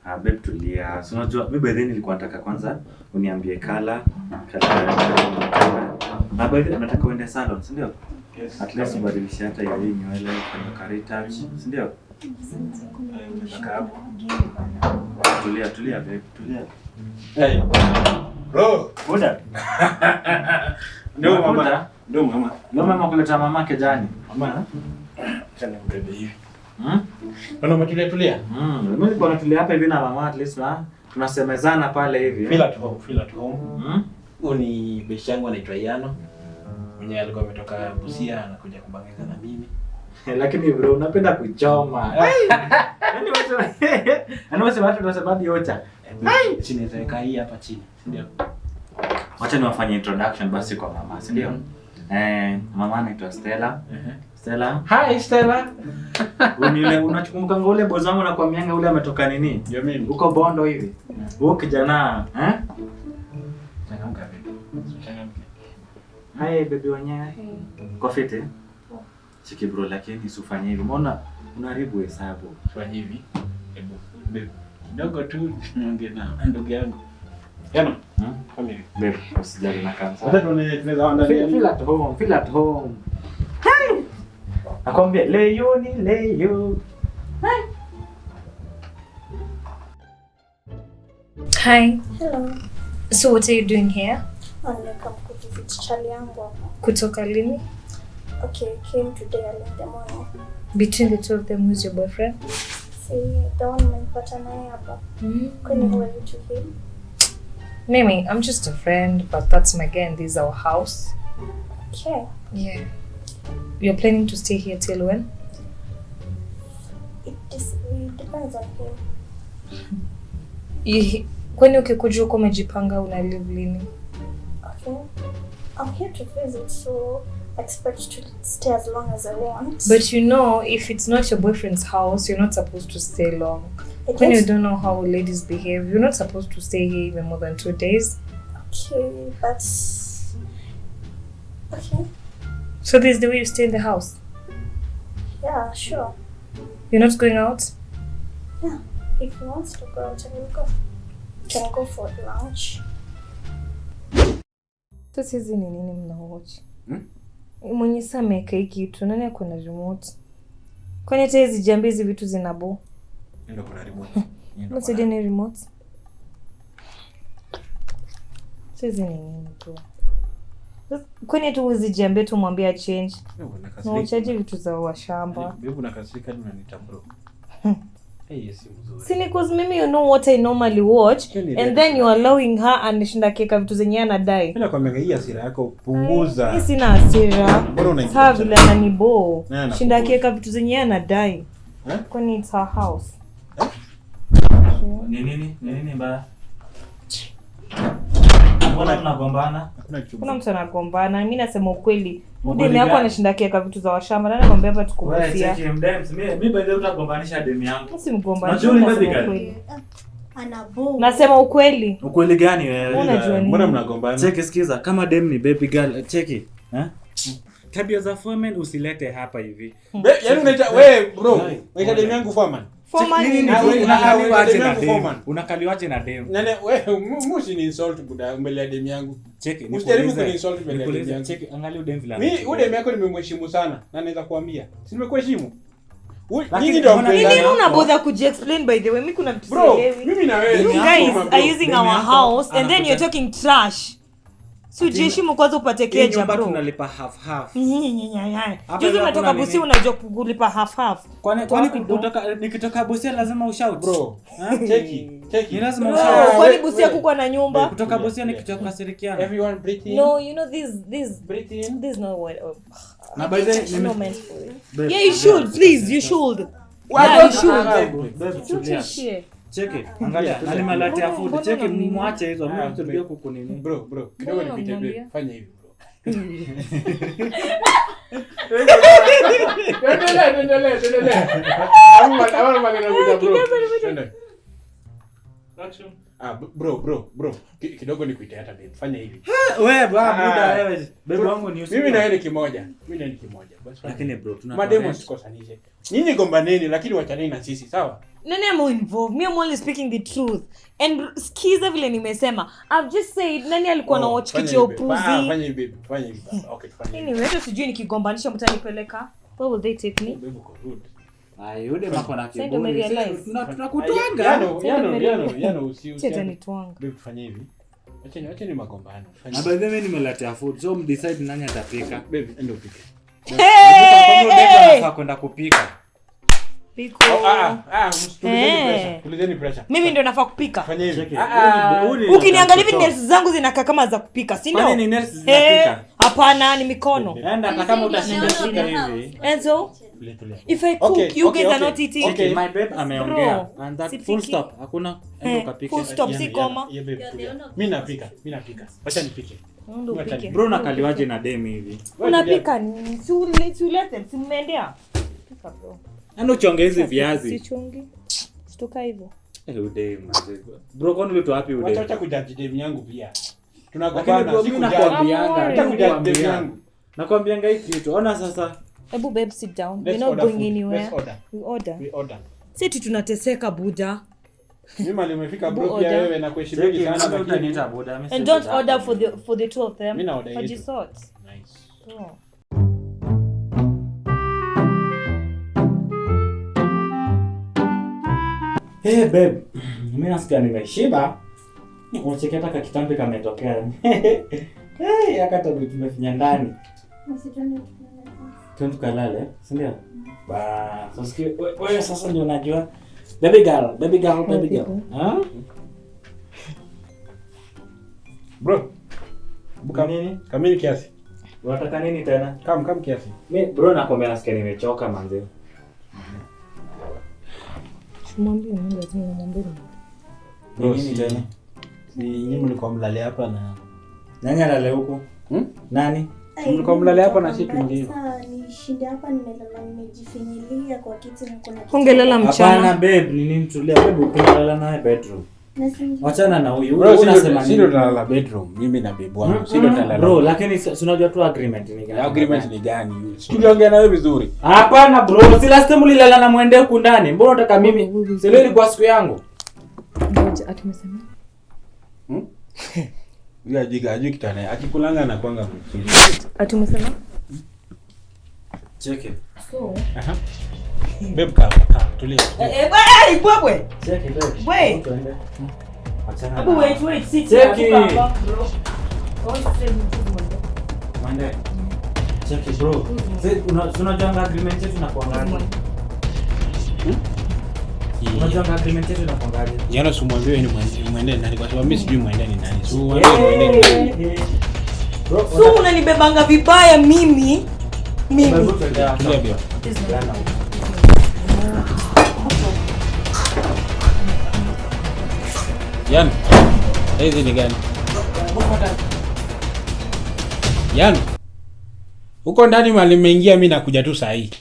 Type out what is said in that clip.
Babe tulia. So unajua babe then nilikuwa nataka kwanza uniambie kala. Na babe nataka uende salon, si ndio? Yes. At least ubadilishe hata ya hii nywele kwa retouch, si ndio? Nataka hapo. Tulia babe, tulia. Hey. Bro, Buda. Ndio mama. Ndio mama kuleta mamake jani. Mama. Kana mbebe hivi. Bana umetulia? Mimi niko natulia hapa hivi na mama, at least na tunasemezana pale hivi. Feel at home. Huyu ni beshi yangu anaitwa Yano. Mwenye alikuwa ametoka Busia anakuja kubangiza na mimi. Lakini bro unapenda kuchoma. Yaani wewe watu ndio sababu yote. Chini nitaweka hii hapa chini, si ndio? Wacha niwafanye introduction basi kwa mama, si ndio? Mama anaitwa Stella. Stella. Hi Stella. Unile unachukumbuka ngole bozo wangu na kwa mianga ule ametoka nini? Ndio mimi. Uko Bondo hivi. Wewe kijana, Changamka baby. Changamka. Hai baby wenyewe. Kwa fiti? Chiki bro lakini usifanye hivi. Mbona unaharibu hesabu? Fanya hivi. Hebu baby. Dogo tu niongee na ndugu yangu. Yano. Kama hivi. Babe, usijali na kansa. Sasa tunaweza andalia. Feel at home. Hey! Nakwambia leo. Hey. Hi. Hello. So what are you doing here? Come to visit Charlie yangu hapa. Kutoka lini? Okay, came today early in the morning. Between the two of them, who's your boyfriend? See, the one nimepata naye hapa. Kwani who are you to him? Mimi, I'm just a friend, but that's my guy and this is our house. Okay. Yeah. You're planning to stay here till when? It depends on him. Kwani ukikuja huko umejipanga una live lini? Okay. I'm here to visit, so I expect to stay as long as I want. But you know, if it's not your boyfriend's house, you're not supposed to stay long. When you don't know how ladies behave, you're not supposed to stay here even more than 2 days. Okay, but... Okay. So this is the way you stay in the house? Yeah, sure. You're not going out? Yeah. If he wants to go out, I will go. Can go for lunch. Sasa hizi ni nini mnaowatch? Mwenye saa ameweka hii kitu, nani ako na remote? Kwani hata hizi jambi hizi vitu zinabo? Ndio kuna remote. Msije ni remote. Sasa hizi ni nini tu? Kwani tu hizi jambi tu mwambie change. Na uchaje vitu za washamba. Bibi unakasirika na unaniita bro. Yes, mzuri. See, because mimi you know what I normally watch and then you are allowing her anashinda keka vitu zenye anadai. Bila kwa mega hii hasira yako punguza. Mimi sina hasira. Mbona unaingia? Sawa vile ananibo. Shinda keka vitu zenye anadai. Kwani it's her house. Nini mbaya? Mbona tunagombana? Kuna mtu anagombana. Mimi nasema ukweli. Demi yako anashinda keka vitu za washamba. Nani anamwambia hapa tukuhusia? Wewe mdems, mimi by the way utagombanisha demi yangu. Si mgombani. Nasema ukweli. Ukweli gani wewe? Unajua nini? Mbona mnagombana? Cheki sikiza, kama dem ni baby girl, cheki. Tabia za foreman usilete hapa hivi. Yaani unaita wewe bro, unaita demu yangu foreman. Unakaliwaje na dem? Nene wewe musi ni insult buda mbele ya demu yangu. Cheki, usijaribu kuni insult mbele ya demu yangu. Cheki, angalia dem vile. Mimi demu yako nimemheshimu sana na naweza kuambia. Si nimekuheshimu? Nyinyi ndio mpendana. Nini unabother kuji-explain by the way? Mimi kuna vitu sielewi. Mimi na wewe. You guys are using our house and then you're talking trash. Sujiheshimu kwanza upate keja bro. Tunalipa half. Juzi umetoka Busia unajua kulipa half. Kwani nikitoka Busia lazima ushout bro. Cheki. Ni lazima ushout. Kwani Busia kuko na nyumba? Kutoka Busia nikitoka Shirikiana. Everyone breathe in. No, you know this breathe in. This no what. Na by the way, yeah, you should please, you should. Yeah, you should. Cheki, angalia, nani malatia food. Cheki muache hizo, mimi nitarudia kuku nini. Bro, kidogo nipite bro. Fanya hivi bro. Endelea. Hapo magana bro. Action. Bro. Kidogo nikuite hata babe. Fanya hivi. Wewe buda wewe. Babe wangu ni Mimi na yeye kimoja. Basi. Lakini bro tuna mademo sikosanishe. Nyinyi gombaneni lakini wachaneni na sisi, sawa? Nani amo involved? Me I'm only speaking the truth. And skiza vile nimesema. I've just said nani alikuwa na watch kicho upuzi. Fanya hivi babe. Okay, fanya. Anyway, hata sijui nikigombanisha mtanipeleka. Where will they take me? Babe uko good. Yule mako na Sasa kiburi. tunakutwanga. Yano usiu. Cheta nitwanga. Babe fanya hivi. Acheni magombano. Na by the way nimeletea food. So mdecide nani atapika. Babe ende upike. Anafaa kwenda kupika. Piko. Tulizeni pressure. Mimi ndio nafaa kupika. Fanya hivi. Ukiniangalia hivi nails zangu zinakaa kama za kupika, si ndio? Kwani ni nails zinapika? Hapana, ni mikono. Enda hata kama utashinda shika hivi. Enzo, if I cook, you guys are not eating. Okay, my babe ameongea. Bro, And that sipiki. full stop. Hakuna enda ukapike. Full stop, si koma. Mimi napika. Acha nipike. Ndo upike. Bro nakaliwaje na demi hivi? Unapika nini? Tulete, simmendea. Pika bro. Ando chonge hizi viazi. Sichungi. Stoka hivyo. Udem mazee. Bro kwani ulitoa wapi udem? Wacha kujaji dem yangu pia. Lakini Tunagombana bro si mimi kujaji. nakwambianga. Acha kujaji dem yangu. Nakwambianga hiki kitu. Ona sasa. Ebu babe, sit down. We're Let's not order going food. anywhere. Let's order. We order. Sisi tunateseka buda. mimi mali umefika Bu bro pia order. wewe na kuheshimiki sana lakini utaniita boda mimi. And don't order for the two of them. Mimi na order Haji yetu. sort. Nice. Oh. Hey babe, mimi nasikia nimeshiba. Unacheki hata kitambi kametokea. Hey, akata tumefinya ndani. Twende kalale, si ndio? Ba, sasa wewe sasa ndio unajua. Baby girl. Ah? Bro. Buka Nini? kamili kiasi. Unataka nini tena? Kam kiasi. Mimi bro nakwambia nasikia nimechoka manze. Mwambie Mungu lazima mwambie. Nini tena? Ni nyinyi mlikuwa mlale hapa na Nani alale huko? Nani? Mlikuwa mlale hapa na sisi tuingie. Sasa nishinde hapa nimelala nimejifinyilia kwa kiti na kuna Ungelala mchana. Hapana babe, nini tulia babe ukilala naye bedroom. Wachana na huyu. Bro, Unasema sisi ndo tunalala bedroom, mimi na babe wangu. Sisi ndo tunalala. Bro, lakini si unajua tu agreement ni gani? Agreement ni gani? Tuliongea na wewe vizuri. Hapana bro, si last time ulilala na mwende huku ndani. Mbona unataka mimi? Si leo ilikuwa siku yangu. Ngoja atumesema. Yeye ajui kitana. Akikulanga na kwanga mzuri. Atumesema? Check it. So. Aha. Babe ka tulia. Ibwabwe. Check it babe. Wait. Tuende. Achana. Abu wait, sit. Check it. Mwende. Check it bro. Unajua agreement yetu na kuangalia. Unajua agreement yetu na kuangalia. Jana simwambie ni mwende nani kwa sababu mimi sijui mwende ni nani. So mwende. Bro, So unanibebanga vibaya mimi. Tulia bia. Yan. Hizi ni gani? Yan. Huko ndani mali nimeingia mimi nakuja tu saa hii.